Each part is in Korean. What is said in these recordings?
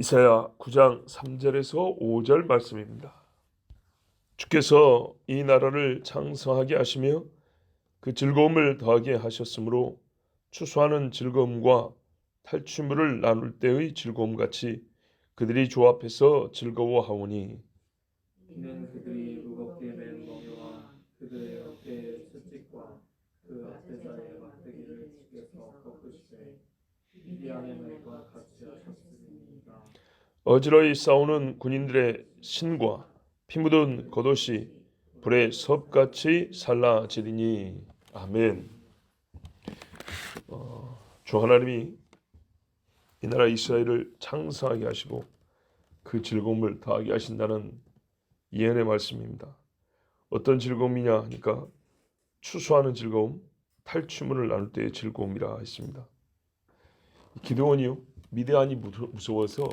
이사야 9장 3절에서 5절 말씀입니다. 주께서 이 나라를 창성하게 하시며 그 즐거움을 더하게 하셨으므로 추수하는 즐거움과 탈취물을 나눌 때의 즐거움같이 그들이 조합해서 즐거워하오니 이는 그들이 무겁게 맨 멍에와 그들의 어깨의 채찍과 그 앞대자의 막대기를 주께서 꺾으시되 미디안의 말과 같이 하셨음이니이다. 어지러이 싸우는 군인들의 신과 피 묻은 겉옷이 불의 섭같이 살라지리니 아멘. 주 하나님이 이 나라 이스라엘을 창성하게 하시고 그 즐거움을 더하게 하신다는 예언의 말씀입니다. 어떤 즐거움이냐 하니까 추수하는 즐거움, 탈취물을 나눌 때의 즐거움이라 했습니다. 기드온이요, 미디안이 무서워서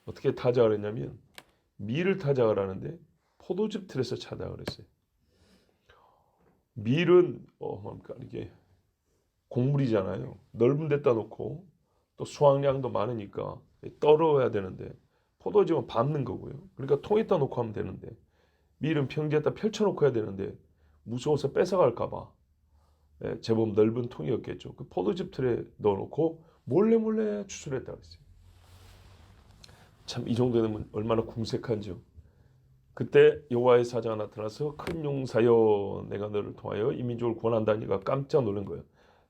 어떻게 타작을 했냐면 밀을 타작을 하는데 포도즙 틀에서 타작을 했어요. 밀은 뭡니까 이게 곡물이잖아요. 넓은 데다 놓고 또 수확량도 많으니까 떨어야 되는데 포도즙은 밟는 거고요. 그러니까 통에다 놓고 하면 되는데 밀은 평지에다 펼쳐놓고 해야 되는데 무서워서 뺏어갈까 봐 제법 넓은 통이었겠죠. 그 포도즙 틀에 넣어놓고 몰래 추출했다고 했어요. 참 이 정도 되면 얼마나 궁색한지요. 그때 여호와의 사자가 나타나서 큰 용사여 내가 너를 통하여 이 민족을 구원한다니까 깜짝 놀란 거예요.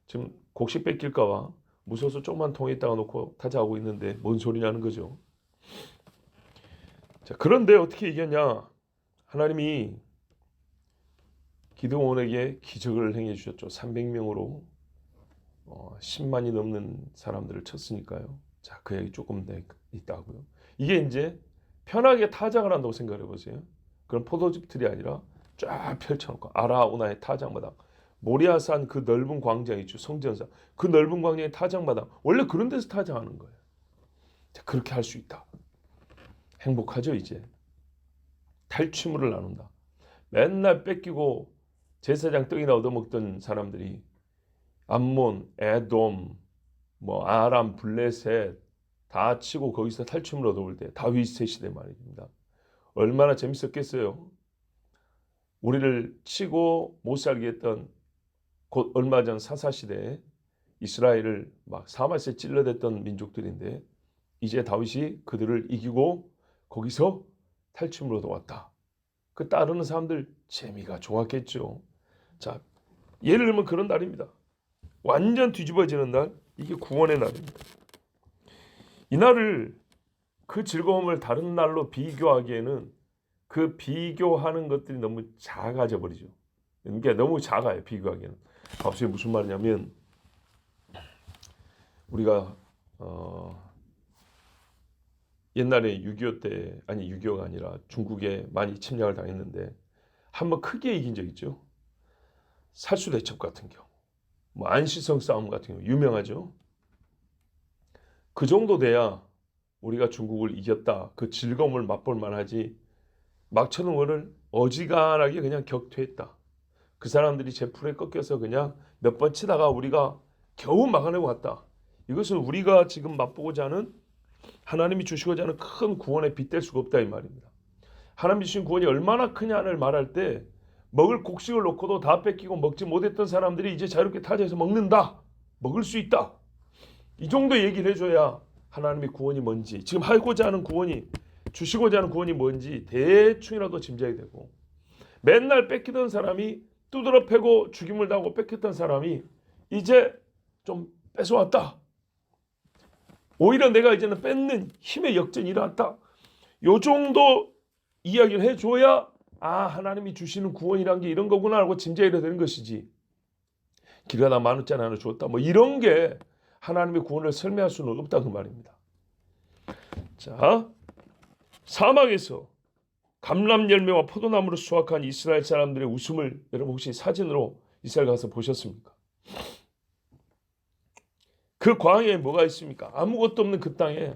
지금 곡식 뺏길까 봐 무서워서 조그만 통에 있다가 놓고 타자하고 있는데 뭔 소리냐는 거죠. 자, 그런데 어떻게 이겼냐? 하나님이 기드온에게 기적을 행해 주셨죠. 300명으로 10만이 넘는 사람들을 쳤으니까요. 자, 그 얘기 조금 있다고요. 이게 이제 편하게 타작을 한다고 생각해 보세요. 그런 포도즙 틀이 아니라 쫙 펼쳐놓고 아라우나의 타작마당, 모리아산 그 넓은 광장 있죠. 성전사 그 넓은 광장의 타작마당 원래 그런 데서 타작하는 거예요. 자, 그렇게 할 수 있다. 행복하죠. 이제 탈취물을 나눈다. 맨날 뺏기고 제사장 떡이나 얻어먹던 사람들이 암몬, 에돔, 아람, 블레셋 다 치고 거기서 탈춤을 얻어올 때 다윗의 시대 말입니다. 얼마나 재밌었겠어요. 우리를 치고 못 살게 했던 곧 얼마 전 사사 시대에 이스라엘을 막 사마스에 찔러댔던 민족들인데 이제 다윗이 그들을 이기고 거기서 탈춤을 얻어왔다. 그 따르는 사람들 재미가 좋았겠죠. 자, 예를 들면 그런 날입니다. 완전 뒤집어지는 날, 이게 구원의 날입니다. 이 날을 그 즐거움을 다른 날로 비교하기에는 그 비교하는 것들이 너무 작아져 버리죠. 이게 너무 작아요. 비교하기에는. 갑자기 무슨 말이냐면 우리가 옛날에 6.25 때, 아니 6.25가 아니라 중국에 많이 침략을 당했는데 한번 크게 이긴 적 있죠. 살수대첩 같은 경우, 안시성 싸움 같은 경우 유명하죠. 그 정도 돼야 우리가 중국을 이겼다. 그 즐거움을 맛볼 만하지. 막 쳐놓은 거를 어지간하게 그냥 격퇴했다. 그 사람들이 제 풀에 꺾여서 그냥 몇 번 치다가 우리가 겨우 막아내고 갔다. 이것은 우리가 지금 맛보고자 하는 하나님이 주시고자 하는 큰 구원에 빗댈 수가 없다 이 말입니다. 하나님이 주신 구원이 얼마나 크냐를 말할 때 먹을 곡식을 놓고도 다 뺏기고 먹지 못했던 사람들이 이제 자유롭게 타지에서 먹는다. 먹을 수 있다. 이 정도 얘기를 해줘야 하나님의 구원이 뭔지, 지금 하고자 하는 구원이, 주시고자 하는 구원이 뭔지 대충이라도 짐작이 되고, 맨날 뺏기던 사람이 두드러 패고 죽임을 당하고 뺏겼던 사람이 이제 좀 뺏어왔다. 오히려 내가 이제는 뺏는 힘의 역전이 일어났다. 요 정도 이야기를 해줘야 하나님이 주시는 구원이란 게 이런 거구나 하고 짐작이 되는 것이지. 길 가다 10,000원짜리 하나 줬다. 이런 게 하나님의 구원을 설명할 수는 없다 그 말입니다. 자, 사막에서 감람 열매와 포도나무를 수확한 이스라엘 사람들의 웃음을 여러분 혹시 사진으로 이스라엘 가서 보셨습니까? 그 광야에 뭐가 있습니까? 아무것도 없는 그 땅에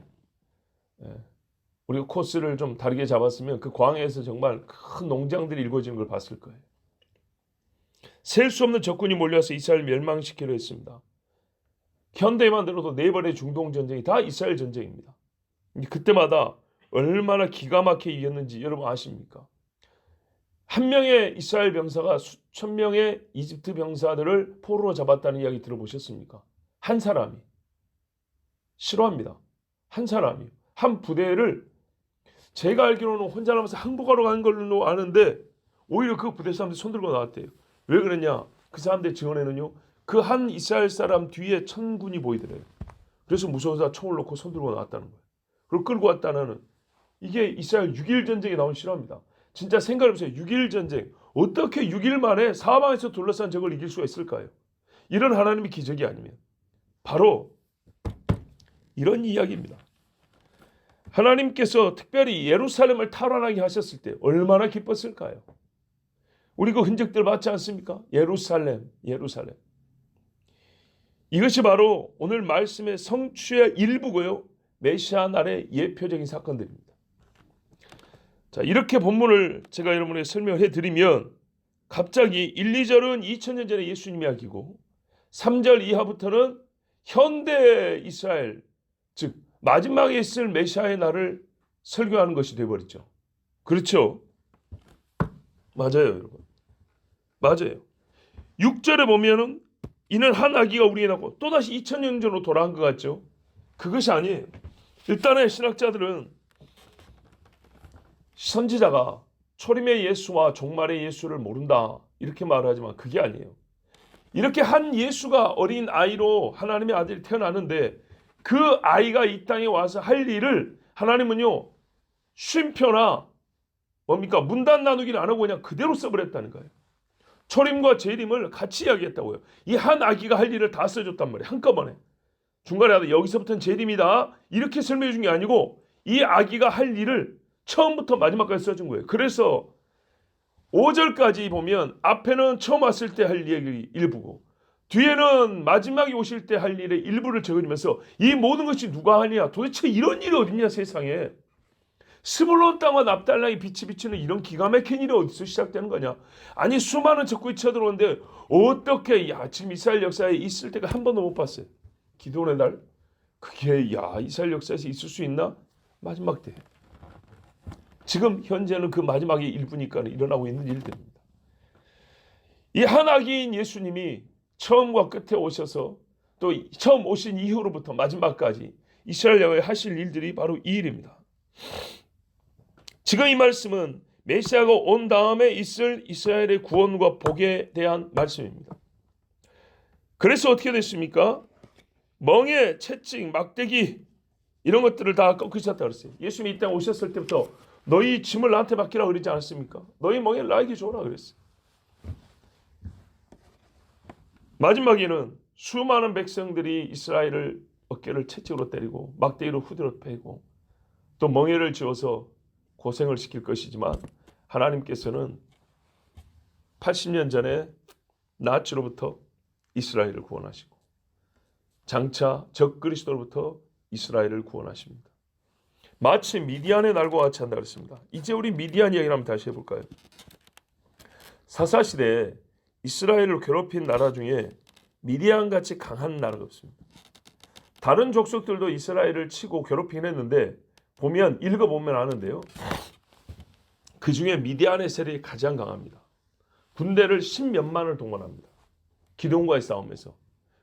우리가 코스를 좀 다르게 잡았으면 그 광야에서 정말 큰 농장들이 일궈지는 걸 봤을 거예요. 셀 수 없는 적군이 몰려서 이스라엘 멸망시키려 했습니다. 현대에만 들어도 4번의 중동 전쟁이 다 이스라엘 전쟁입니다. 그때마다 얼마나 기가 막히게 이겼는지 여러분 아십니까? 한 명의 이스라엘 병사가 수천 명의 이집트 병사들을 포로로 잡았다는 이야기 들어보셨습니까? 한 사람이. 싫어합니다. 한 사람이. 한 부대를 제가 알기로는 혼자 남아서 항복하러 간 걸로 아는데 오히려 그 부대 사람들이 손들고 나왔대요. 왜 그랬냐? 그 사람들 증언에는요. 그 한 이스라엘 사람 뒤에 천군이 보이더래요. 그래서 무서워서 총을 놓고 손들고 나왔다는 거예요. 그리고 끌고 왔다는 이게 이스라엘 6.1 전쟁에 나온 실화입니다. 진짜 생각해보세요. 6.1 전쟁. 어떻게 6일 만에 사방에서 둘러싼 적을 이길 수가 있을까요? 이런 하나님의 기적이 아니면 바로 이런 이야기입니다. 하나님께서 특별히 예루살렘을 탈환하게 하셨을 때 얼마나 기뻤을까요? 우리 그 흔적들 맞지 않습니까? 예루살렘. 이것이 바로 오늘 말씀의 성취의 일부고요. 메시아 날의 예표적인 사건들입니다. 자, 이렇게 본문을 제가 여러분에게 설명해 드리면 갑자기 1, 2절은 2000년 전에 예수님 이야기고 3절 이하부터는 현대 이스라엘, 즉 마지막에 있을 메시아의 날을 설교하는 것이 되어버렸죠. 그렇죠? 맞아요, 여러분. 맞아요. 6절에 보면은 이는 한 아기가 우리에게 낳고 또다시 2000년 전으로 돌아간 것 같죠? 그것이 아니에요. 일단은 신학자들은 선지자가 초림의 예수와 종말의 예수를 모른다 이렇게 말하지만 그게 아니에요. 이렇게 한 예수가 어린 아이로 하나님의 아들이 태어나는데 그 아이가 이 땅에 와서 할 일을 하나님은요 쉼표나 뭡니까 문단 나누기를 안 하고 그냥 그대로 써버렸다는 거예요. 초림과 재림을 같이 이야기했다고요. 이 한 아기가 할 일을 다 써줬단 말이에요. 한꺼번에. 중간에 여기서부터는 재림이다 이렇게 설명해 준 게 아니고 이 아기가 할 일을 처음부터 마지막까지 써준 거예요. 그래서 5절까지 보면 앞에는 처음 왔을 때 할 얘기 일부고 뒤에는 마지막에 오실 때 할 일의 일부를 적어주면서 이 모든 것이 누가 하냐? 도대체 이런 일이 어딨냐 세상에. 스불론 땅과 납달랑이 빛이 비치는 이런 기가 막힌 일이 어디서 시작되는 거냐? 아니 수많은 적군이 쳐들어오는데 어떻게 지금 이스라엘 역사에 있을 때가 한 번도 못 봤어요. 기도원의 날? 그게 이스라엘 역사에서 있을 수 있나? 마지막 때. 지금 현재는 그 마지막의 일부니까 일어나고 있는 일들입니다. 이 한 아기인 예수님이 처음과 끝에 오셔서 또 처음 오신 이후로부터 마지막까지 이스라엘 야외에 하실 일들이 바로 이 일입니다. 지금 이 말씀은 메시아가 온 다음에 있을 이스라엘의 구원과 복에 대한 말씀입니다. 그래서 어떻게 됐습니까? 멍에, 채찍, 막대기 이런 것들을 다 꺾으셨다 그랬어요. 예수님이 이 땅에 오셨을 때부터 너희 짐을 나한테 맡기라 그러지 않았습니까? 너희 멍에를 나에게 줘라 그랬어요. 마지막에는 수많은 백성들이 이스라엘을 어깨를 채찍으로 때리고 막대기로 후드로 패고 또 멍에를 지어서 고생을 시킬 것이지만 하나님께서는 80년 전에 나치로부터 이스라엘을 구원하시고 장차 적그리스도로부터 이스라엘을 구원하십니다. 마치 미디안의 날과 같이 한다 그랬습니다. 이제 우리 미디안 이야기를 한번 다시 해볼까요? 사사시대에 이스라엘을 괴롭힌 나라 중에 미디안같이 강한 나라가 없습니다. 다른 족속들도 이스라엘을 치고 괴롭히긴 했는데 읽어보면 아는데요. 그 중에 미디안의 세력이 가장 강합니다. 군대를 10몇만을 동원합니다. 기드온과의 싸움에서.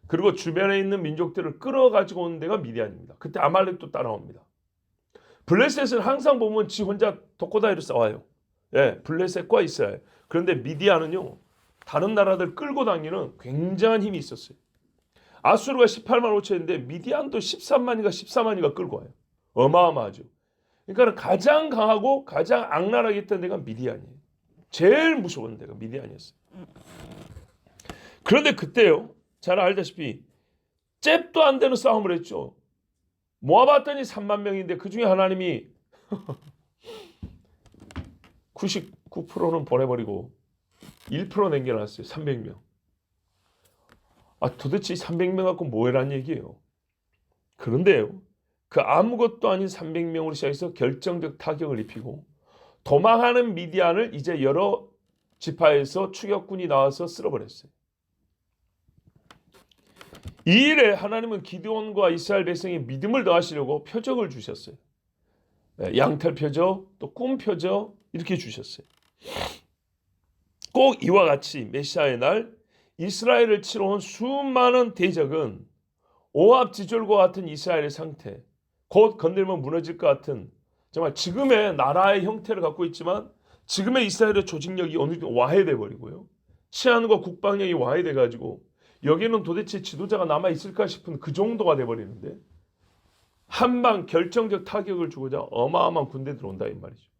그리고 주변에 있는 민족들을 끌어가지고 오는 데가 미디안입니다. 그때 아말렉도 따라옵니다. 블레셋은 항상 보면 지 혼자 독고다이로 싸워요. 블레셋과 이스라엘. 그런데 미디안은요. 다른 나라들 끌고 다니는 굉장한 힘이 있었어요. 아수르가 18만 5천인데 미디안도 13만인가 14만인가 끌고 와요. 어마어마하죠. 그러니까 가장 강하고 가장 악랄하게 했던 데가 미디안이에요. 제일 무서운 데가 미디안이었어요. 그런데 그때요. 잘 알다시피 잽도 안 되는 싸움을 했죠. 모아봤더니 3만 명인데 그 중에 하나님이 99%는 보내버리고 1% 남겨놨어요. 300명. 도대체 300명 갖고 뭐해란 얘기예요. 그런데요. 그 아무것도 아닌 300명으로 시작해서 결정적 타격을 입히고 도망하는 미디안을 이제 여러 지파에서 추격군이 나와서 쓸어버렸어요. 이 일에 하나님은 기드온과 이스라엘 백성의 믿음을 더하시려고 표적을 주셨어요. 양털 또 꿈 이렇게 주셨어요. 꼭 이와 같이 메시아의 날 이스라엘을 치러 온 수많은 대적은 오합지졸과 같은 이스라엘의 상태, 곧 건들면 무너질 것 같은 정말 지금의 나라의 형태를 갖고 있지만 지금의 이스라엘의 조직력이 어느 정도 와해돼 버리고요. 치안과 국방력이 와해돼 가지고 여기는 도대체 지도자가 남아 있을까 싶은 그 정도가 돼 버리는데 한방 결정적 타격을 주고자 어마어마한 군대 들어온다 이 말이죠.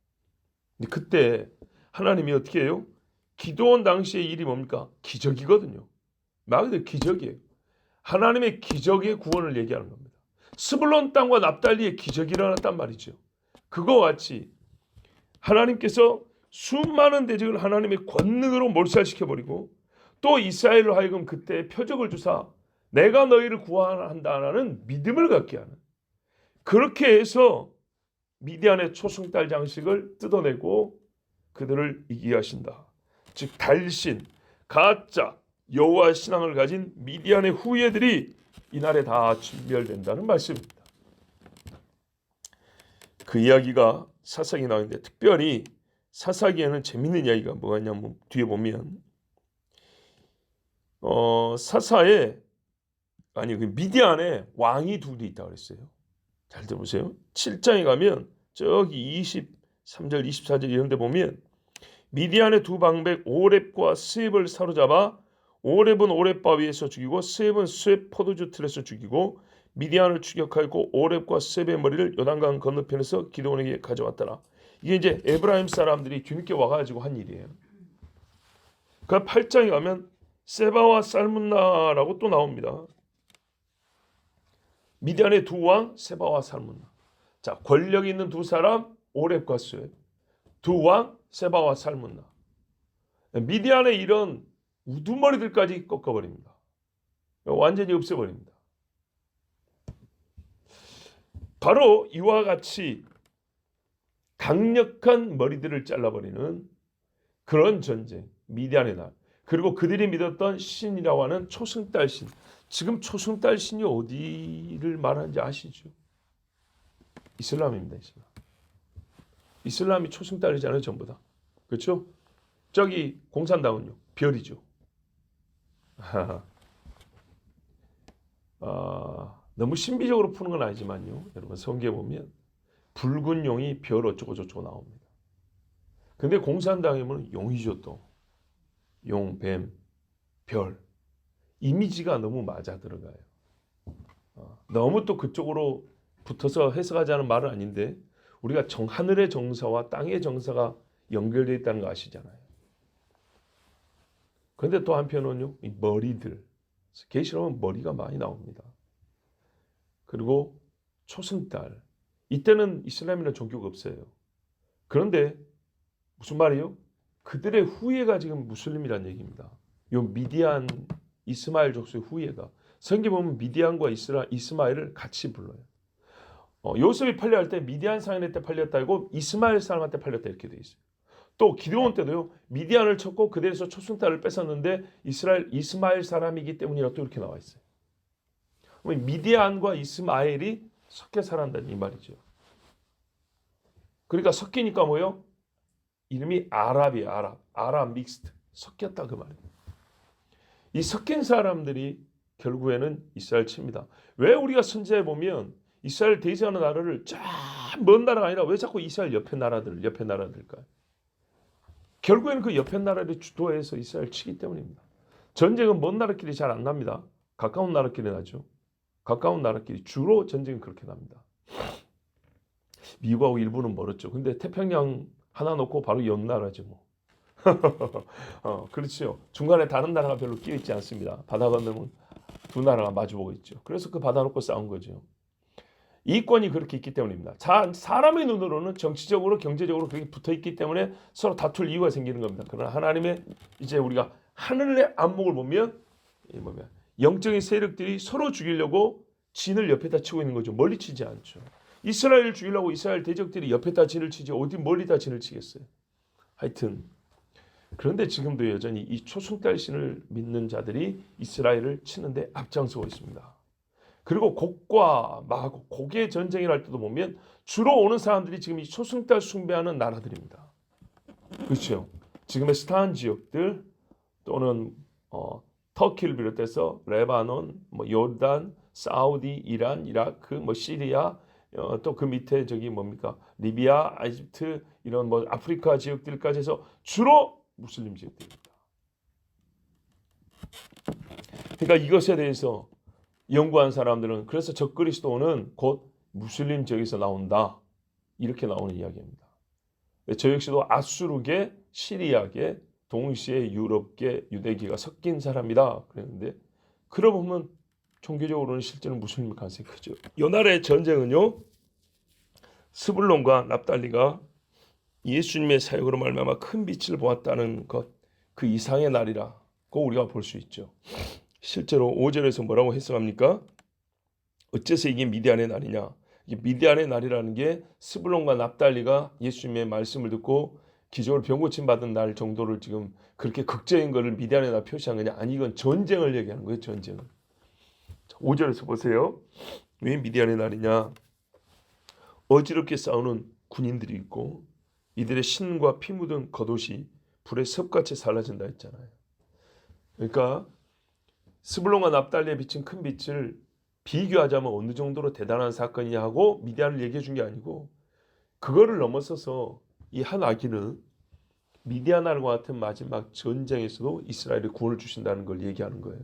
근데 그때 하나님이 어떻게 해요? 기도원 당시의 일이 뭡니까? 기적이거든요. 말 그대로 기적이에요. 하나님의 기적의 구원을 얘기하는 겁니다. 스불론 땅과 납달리의 기적이 일어났단 말이죠. 그거와 같이 하나님께서 수많은 대적을 하나님의 권능으로 몰살시켜버리고 또 이스라엘로 하여금 그때 표적을 주사 내가 너희를 구원한다는 믿음을 갖게 하는 그렇게 해서 미디안의 초승달 장식을 뜯어내고 그들을 이기게 하신다. 즉 달신, 가짜, 여호와 신앙을 가진 미디안의 후예들이 이날에 다 진멸된다는 말씀입니다. 그 이야기가 사사기에 나오는데 특별히 사사기에는 재밌는 이야기가 뭐가 있냐면 뒤에 보면 사사에 그 미디안에 왕이 둘이 있다고 그랬어요. 잘 들어보세요. 7장에 가면 저기 23절 24절 이런 데 보면 미디안의 두 방백 오렙과 스웹을 사로잡아 오렙은 오렙바 위에서 죽이고 스웹은 스웹 포도주 틀에서 죽이고 미디안을 추격하였고 오렙과 스웹의 머리를 요단강 건너편에서 기드온에게 가져왔더라. 이게 이제 에브라임 사람들이 뒤늦게 와가지고 한 일이에요. 그 8장에 가면 세바와 살문나라고 또 나옵니다. 미디안의 두 왕 세바와 살문나. 자, 권력 있는 두 사람 오렙과 스웹. 두 왕 세바와 살문나. 미디안의 이런 우두머리들까지 꺾어버립니다. 완전히 없애버립니다. 바로 이와 같이 강력한 머리들을 잘라버리는 그런 전쟁, 미디안의 날. 그리고 그들이 믿었던 신이라고 하는 초승달 신. 지금 초승달 신이 어디를 말하는지 아시죠? 이슬람입니다. 이슬람이 초승달이잖아요, 전부 다. 그렇죠? 저기 공산당은요, 별이죠. 너무 신비적으로 푸는 건 아니지만요. 여러분 성경에 보면 붉은 용이 별 어쩌고 저쩌고 나옵니다. 근데 공산당이면 용이죠 또. 용, 뱀, 별. 이미지가 너무 맞아 들어가요. 너무 또 그쪽으로 붙어서 해석하자는 말은 아닌데 우리가 하늘의 정사와 땅의 정사가 연결되어 있다는 거 아시잖아요. 그런데 또 한편은요. 이 머리들. 계시록은 머리가 많이 나옵니다. 그리고 초승달. 이때는 이슬람이라는 종교가 없어요. 그런데 무슨 말이에요? 그들의 후예가 지금 무슬림이라는 얘기입니다. 요 미디안 이스마엘 족속의 후예가 성경 보면 미디안과 이스마엘을 같이 불러요. 요셉이 팔려할 때 미디안 사람한테 때 팔렸다 이고 이스마엘 사람한테 팔렸다 이렇게 돼 있어요. 또 기드온 때도요. 미디안을 쳤고 그들에서 초승달을 뺏었는데 이스마엘 사람이기 때문이라 또 이렇게 나와 있어요. 미디안과 이스마엘이 섞여 살았다는 이 말이죠. 그러니까 섞이니까 뭐요? 이름이 아랍이에요. 아랍 믹스트. 섞였다 그 말이에요. 이 섞인 사람들이 결국에는 이스라엘 칩니다. 왜 우리가 선지자에 보면 이스라엘 대지하는 나라를 쫙 먼 나라가 아니라 왜 자꾸 이스라엘 옆에 나라들일까요? 결국에는 그 옆에 나라를 주도해서 이스라엘 치기 때문입니다. 전쟁은 먼 나라끼리 잘 안 납니다. 가까운 나라끼리 나죠. 가까운 나라끼리 주로 전쟁은 그렇게 납니다. 미국하고 일본은 멀었죠. 근데 태평양 하나 놓고 바로 옆 나라죠 뭐. 그렇죠. 중간에 다른 나라가 별로 끼어 있지 않습니다. 바다 건너면 두 나라가 마주보고 있죠. 그래서 그 바다 놓고 싸운 거죠. 이권이 그렇게 있기 때문입니다. 사람의 눈으로는 정치적으로 경제적으로 그렇게 붙어 있기 때문에 서로 다툴 이유가 생기는 겁니다. 그러나 하나님의 이제 우리가 하늘의 안목을 보면 영적인 세력들이 서로 죽이려고 진을 옆에다 치고 있는 거죠. 멀리 치지 않죠. 이스라엘을 죽이려고 이스라엘 대적들이 옆에다 진을 치지 어디 멀리다 진을 치겠어요. 하여튼 그런데 지금도 여전히 이 초승달 신을 믿는 자들이 이스라엘을 치는데 앞장서고 있습니다. 그리고 곡과 막 곡의 전쟁을 할 때도 보면 주로 오는 사람들이 지금 이 초승달 숭배하는 나라들입니다. 그렇죠. 지금의 스탄 지역들 또는 터키를 비롯해서 레바논, 뭐 요르단, 사우디, 이란, 이라크, 뭐 시리아, 또 그 밑에 저기 뭡니까 리비아, 이집트 이런 뭐 아프리카 지역들까지 해서 주로 무슬림 지역들입니다. 그러니까 이것에 대해서 연구한 사람들은 그래서 적그리스도는 곧 무슬림 지역에서 나온다 이렇게 나오는 이야기입니다. 저 역시도 아수르계, 시리아계, 동시에 유럽계, 유대계가 섞인 사람이다 그랬는데 그러고 보면 종교적으로는 실제는 무슬림 가능성이 크죠. 요날의 전쟁은요 스불론과 납달리가 예수님의 사역으로 말미암아 큰 빛을 보았다는 것, 그 이상의 날이라고 우리가 볼 수 있죠. 실제로 5절에서 뭐라고 해석합니까? 어째서 이게 미디안의 날이냐? 이게 미디안의 날이라는 게 스불론과 납달리가 예수님의 말씀을 듣고 기적으로 병 고침 받은 날 정도를 지금 그렇게 극적인 것을 미디안의 날 표시한 거냐? 아니 이건 전쟁을 얘기하는 거예요. 전쟁을. 5절에서 보세요. 왜 미디안의 날이냐? 어지럽게 싸우는 군인들이 있고 이들의 신과 피 묻은 겉옷이 불에 섭같이 살라진다 했잖아요. 그러니까 스불론과 납달리에 비친 큰 빛을 비교하자면 어느 정도로 대단한 사건이냐 하고 미디안을 얘기해 준 게 아니고 그거를 넘어서서 이 한 아기는 미디안과 같은 마지막 전쟁에서도 이스라엘에 구원을 주신다는 걸 얘기하는 거예요.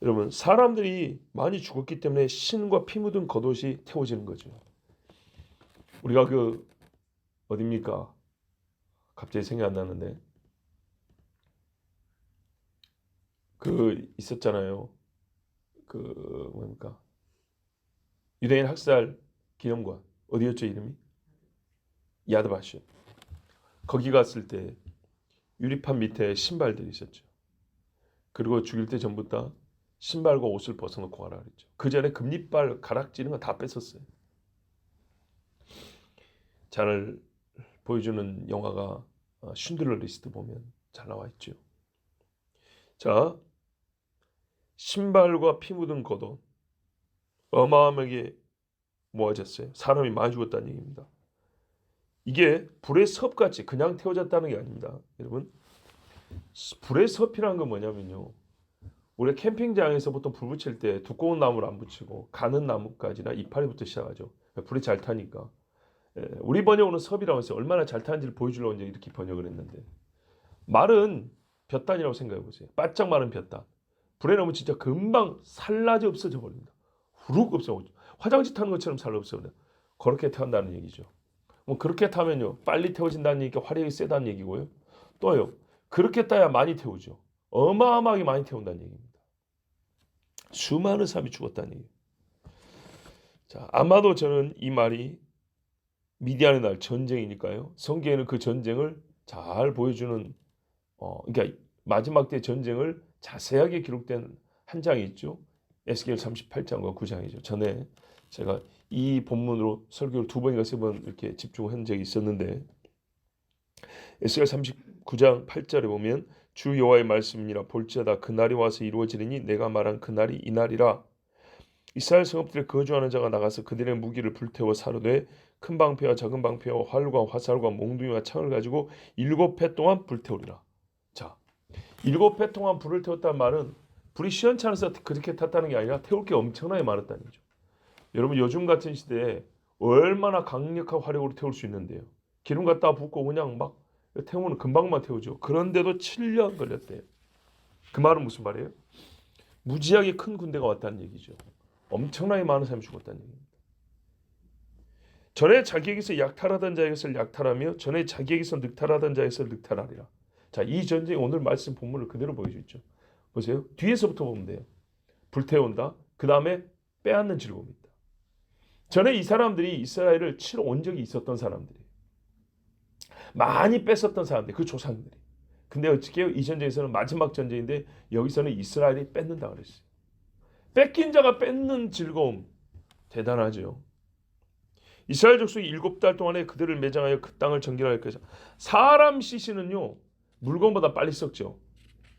여러분 사람들이 많이 죽었기 때문에 신과 피 묻은 겉옷이 태워지는 거죠. 우리가 그 어딥니까? 갑자기 생각 안 나는데 그 있었잖아요. 그 뭡니까? 유대인 학살 기념관 어디였죠 이름이? 야드바시. 거기 갔을 때 유리판 밑에 신발들이 있었죠. 그리고 죽일 때 전부 다 신발과 옷을 벗어놓고 가라 그랬죠. 그 전에 금리발 가락지는 거 다 뺐었어요. 잘 보여주는 영화가 쉰들러 리스트 보면 잘 나와 있죠. 자, 신발과 피 묻은 겉옷 어마어마하게 모아졌어요. 사람이 많이 죽었다는 얘기입니다. 이게 불의 섭같이 그냥 태워졌다는 게 아닙니다. 여러분 불의 섭이라는 건 뭐냐면요. 우리 캠핑장에서 보통 불 붙일 때 두꺼운 나무를 안 붙이고 가는 나무까지나 이파리부터 시작하죠. 불이 잘 타니까. 우리 번역으로는 섭이라고 했어요. 얼마나 잘 타는지를 보여주려고 이제 이렇게 번역을 했는데 말은 볕단이라고 생각해 보세요. 바짝 마른 볕단. 불에 넣으면 진짜 금방 살라져 없어져 버립니다. 후룩 없어져. 화장실 타는 것처럼 살라 없어져. 그렇게 태운다는 얘기죠. 뭐 그렇게 타면요 빨리 태워진다는 얘기가 화력이 세다는 얘기고요. 또요 그렇게 따야 많이 태우죠. 어마어마하게 많이 태운다는 얘기입니다. 수많은 사람이 죽었다는 얘기예요. 자 아마도 저는 이 말이 미디안의 날 전쟁이니까요. 성경에는 그 전쟁을 잘 보여주는 그러니까 마지막 때 전쟁을 자세하게 기록된 한 장이 있죠. 에스겔 38장과 9장이죠. 전에 제가 이 본문으로 설교를 2번인가 3번 이렇게 집중한 적이 있었는데 에스겔 39장 8절에 보면 주 여호와의 말씀이니라 볼지어다 그날이 와서 이루어지리니 내가 말한 그날이 이날이라 이스라엘 성읍들에 거주하는 자가 나가서 그들의 무기를 불태워 사르되 큰 방패와 작은 방패와 활과 화살과 몽둥이와 창을 가지고 7회 동안 불태우리라. 자, 7회 동안 불을 태웠다는 말은 불이 시원찮아서 그렇게 탔다는 게 아니라 태울 게 엄청나게 많았다는 거죠. 여러분 요즘 같은 시대에 얼마나 강력한 화력으로 태울 수 있는데요. 기름 갖다 붓고 그냥 막 태우면 금방만 태우죠. 그런데도 7년 걸렸대요. 그 말은 무슨 말이에요? 무지하게 큰 군대가 왔다는 얘기죠. 엄청나게 많은 사람이 죽었다는 얘기입니다. 전에 자기에게서 약탈하던 자에게서 약탈하며 전에 자기에게서 늑탈하던 자에게서 늑탈하리라. 자, 이 전쟁이 오늘 말씀 본문을 그대로 보여주죠. 보세요. 뒤에서부터 보면 돼요. 불태운다. 그 다음에 빼앗는 즐거움이 있다. 전에 이 사람들이 이스라엘을 치러 온 적이 있었던 사람들이 많이 뺏었던 사람들, 그 조상들이. 근데 어떻게 해요? 이 전쟁에서는 마지막 전쟁인데 여기서는 이스라엘이 뺏는다 그랬어요. 뺏긴 자가 뺏는 즐거움 대단하죠. 이스라엘 족속이 7달 동안에 그들을 매장하여 그 땅을 정결할 것이다. 사람 시신은요 물건보다 빨리 썩죠.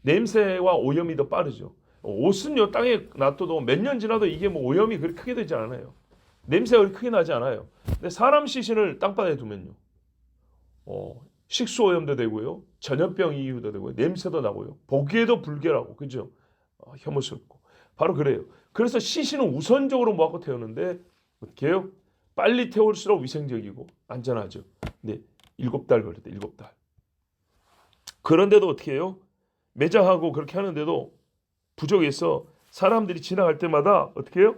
냄새와 오염이 더 빠르죠. 옷은요 땅에 놔둬도 몇 년 지나도 이게 뭐 오염이 그렇게 크게 되지 않아요. 냄새가 그렇게 크게 나지 않아요. 근데 사람 시신을 땅바닥에 두면요, 식수 오염도 되고요, 전염병 이유도 되고요, 냄새도 나고요, 보기에도 불결하고, 그죠? 혐오스럽고. 바로 그래요. 그래서 시신은 우선적으로 모아서 태우는데 어떻게 해요? 빨리 태울수록 위생적이고 안전하죠. 근데 7달 걸렸대, 7달. 그런데도 어떻게 해요? 매장하고 그렇게 하는데도 부족해서 사람들이 지나갈 때마다 어떻게 해요?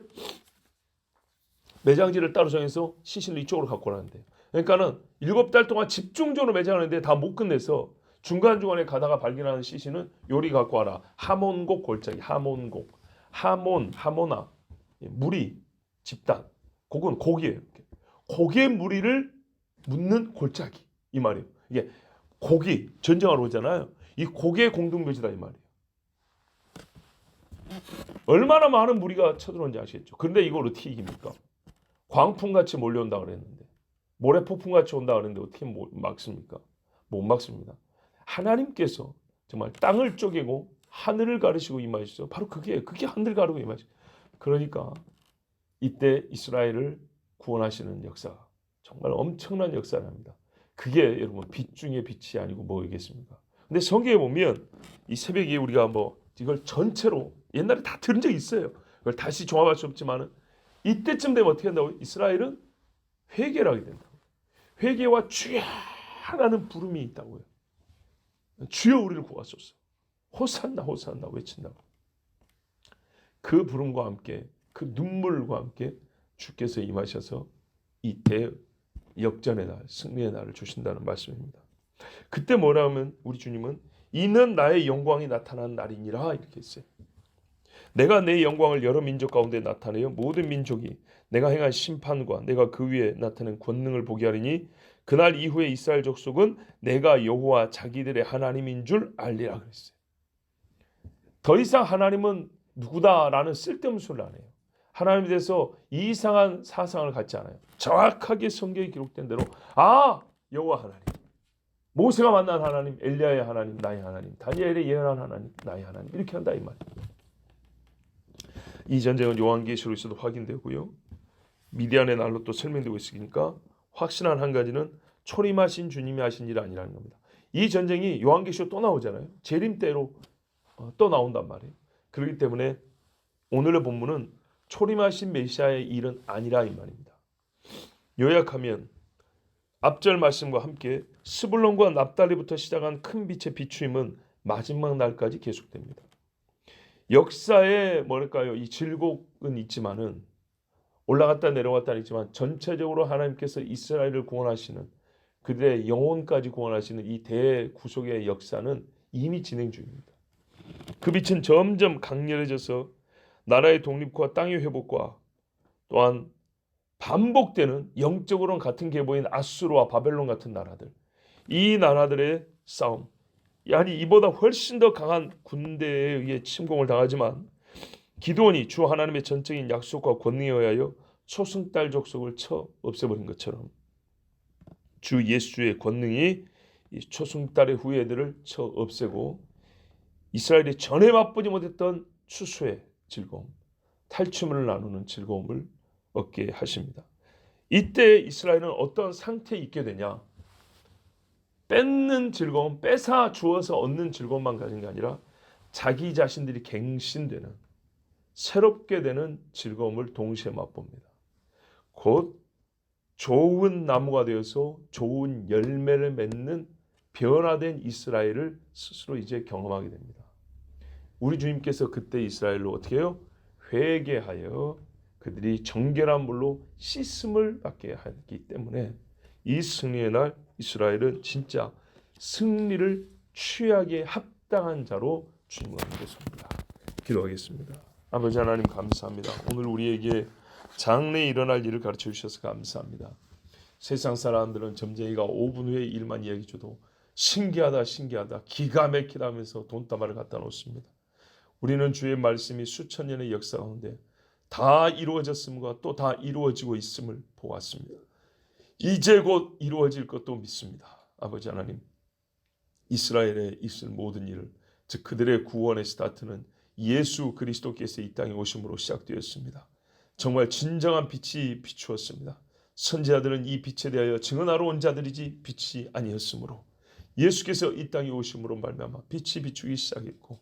매장지를 따로 정해서 시신을 이쪽으로 갖고 오라는데, 그러니까는 7달 동안 집중적으로 매장하는데 다 못 끝내서 중간중간에 가다가 발견하는 시신은 요리 갖고 와라. 하몬곡 골짜기, 하몬곡, 하모나, 무리, 집단, 곡은 고기예요. 고기의 무리를 묻는 골짜기, 이 말이에요. 이게 고기 전쟁하러 오잖아요. 이 고기의 공동묘지다, 이 말이에요. 얼마나 많은 무리가 쳐들어온지 아시겠죠? 그런데 이걸 어떻게 이깁니까? 광풍같이 몰려온다 그랬는데, 모래폭풍같이 온다 그랬는데 어떻게 막습니까? 못 막습니다. 하나님께서 정말 땅을 쪼개고 하늘을 가르시고 임하시죠. 바로 그게 하늘 가르고 임하시죠. 그러니까 이때 이스라엘을 구원하시는 역사, 정말 엄청난 역사랍니다. 그게 여러분 빛 중에 빛이 아니고 뭐겠습니까? 근데 성경에 보면 이 새벽에 우리가 뭐 이걸 전체로 옛날에 다 들은 적이 있어요. 그걸 다시 종합할 수 없지만은 이때쯤 되면 어떻게 한다고? 이스라엘은 회개를 하게 된다고. 회개와 주여 하나는 부름이 있다고요. 주여 우리를 구하소서. 호산나 호산나 외친다고. 그 부름과 함께 그 눈물과 함께 주께서 임하셔서 이 대역전의 날, 승리의 날을 주신다는 말씀입니다. 그때 뭐라 하면 우리 주님은 이는 나의 영광이 나타난 날이니라 이렇게 했어요. 내가 내 영광을 여러 민족 가운데 나타내어 모든 민족이 내가 행한 심판과 내가 그 위에 나타낸 권능을 보게 하리니 그날 이후에 이스라엘 족속은 내가 여호와 자기들의 하나님인 줄 알리라 그랬어요. 더 이상 하나님은 누구다라는 쓸데없는 소리를 안 해요. 하나님에 대해서 이상한 사상을 갖지 않아요. 정확하게 성경에 기록된 대로 여호와 하나님, 모세가 만난 하나님, 엘리야의 하나님, 나의 하나님, 다니엘의 예언한 하나님, 나의 하나님, 이렇게 한다 이 말이에요. 이 전쟁은 요한계시록에서도 확인되고요, 미디안의 날로 또 설명되고 있으니까 확실한 한 가지는 초림하신 주님이 하신 일 아니라는 겁니다. 이 전쟁이 요한계시록 또 나오잖아요. 재림 때로 또 나온단 말이에요. 그렇기 때문에 오늘의 본문은 초림하신 메시아의 일은 아니라 이 말입니다. 요약하면 앞절 말씀과 함께 스불론과 납달리부터 시작한 큰 빛의 비추임은 마지막 날까지 계속됩니다. 역사에 뭐랄까요, 이 질곡은 있지만은 올라갔다 내려갔다 있지만 전체적으로 하나님께서 이스라엘을 구원하시는, 그들의 영혼까지 구원하시는 이 대구속의 역사는 이미 진행 중입니다. 그 빛은 점점 강렬해져서 나라의 독립과 땅의 회복과 또한 반복되는, 영적으로는 같은 계보인 아수르와 바벨론 같은 나라들, 이 나라들의 싸움, 아니 이보다 훨씬 더 강한 군대에 의해 침공을 당하지만 기드온이 주 하나님의 전적인 약속과 권능에 의하여 초승달 족속을 쳐 없애버린 것처럼 주 예수의 권능이 이 초승달의 후예들을 쳐 없애고 이스라엘이 전에 맛보지 못했던 추수의 즐거움, 탈취물을 나누는 즐거움을 얻게 하십니다. 이때 이스라엘은 어떤 상태에 있게 되냐? 뺏는 즐거움, 뺏어 주어서 얻는 즐거움만 가진 게 아니라 자기 자신들이 갱신되는, 새롭게 되는 즐거움을 동시에 맛봅니다. 곧 좋은 나무가 되어서 좋은 열매를 맺는 변화된 이스라엘을 스스로 이제 경험하게 됩니다. 우리 주님께서 그때 이스라엘로 어떻게 해요? 회개하여 그들이 정결한 물로 씻음을 받게 하기 때문에 이 승리의 날 이스라엘은 진짜 승리를 취하기에 합당한 자로 주님과 함께 섭니다. 기도하겠습니다. 아버지 하나님 감사합니다. 오늘 우리에게 장래에 일어날 일을 가르쳐 주셔서 감사합니다. 세상 사람들은 점쟁이가 5분 후에 일만 이야기해줘도 신기하다 신기하다 기가 막히다 하면서 돈다발을 갖다 놓습니다. 우리는 주의 말씀이 수천 년의 역사 가운데 다 이루어졌음과 또 다 이루어지고 있음을 보았습니다. 이제 곧 이루어질 것도 믿습니다. 아버지 하나님, 이스라엘에 있을 모든 일을, 즉 그들의 구원의 스타트는 예수 그리스도께서 이 땅에 오심으로 시작되었습니다. 정말 진정한 빛이 비추었습니다. 선지자들은 이 빛에 대하여 증언하러 온 자들이지 빛이 아니었으므로 예수께서 이 땅에 오심으로 말미암아 빛이 비추기 시작했고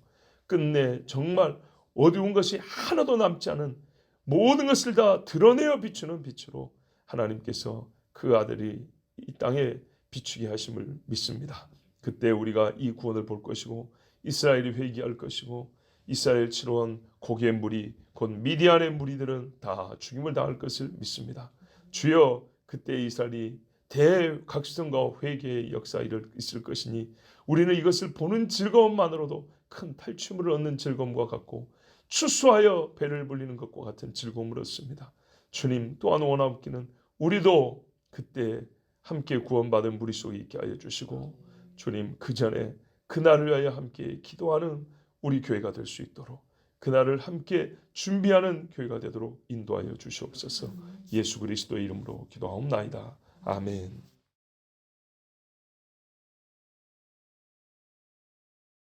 끝내 정말 어두운 것이 하나도 남지 않은 모든 것을 다 드러내어 비추는 빛으로 하나님께서 그 아들이 이 땅에 비추게 하심을 믿습니다. 그때 우리가 이 구원을 볼 것이고 이스라엘이 회개할 것이고 이스라엘 치러온 고기의 무리 곧 미디안의 무리들은 다 죽임을 당할 것을 믿습니다. 주여 그때 이스라엘이 대각성과 회개의 역사 있을 것이니 우리는 이것을 보는 즐거움만으로도 큰 탈취물을 얻는 즐거움과 같고 추수하여 배를 불리는 것과 같은 즐거움을 얻습니다. 주님 또한 원하옵기는 우리도 그때 함께 구원받은 무리 속에 있게 하여 주시고 주님 그 전에 그날을 위하여 함께 기도하는 우리 교회가 될 수 있도록 그날을 함께 준비하는 교회가 되도록 인도하여 주시옵소서. 예수 그리스도의 이름으로 기도하옵나이다. 아멘.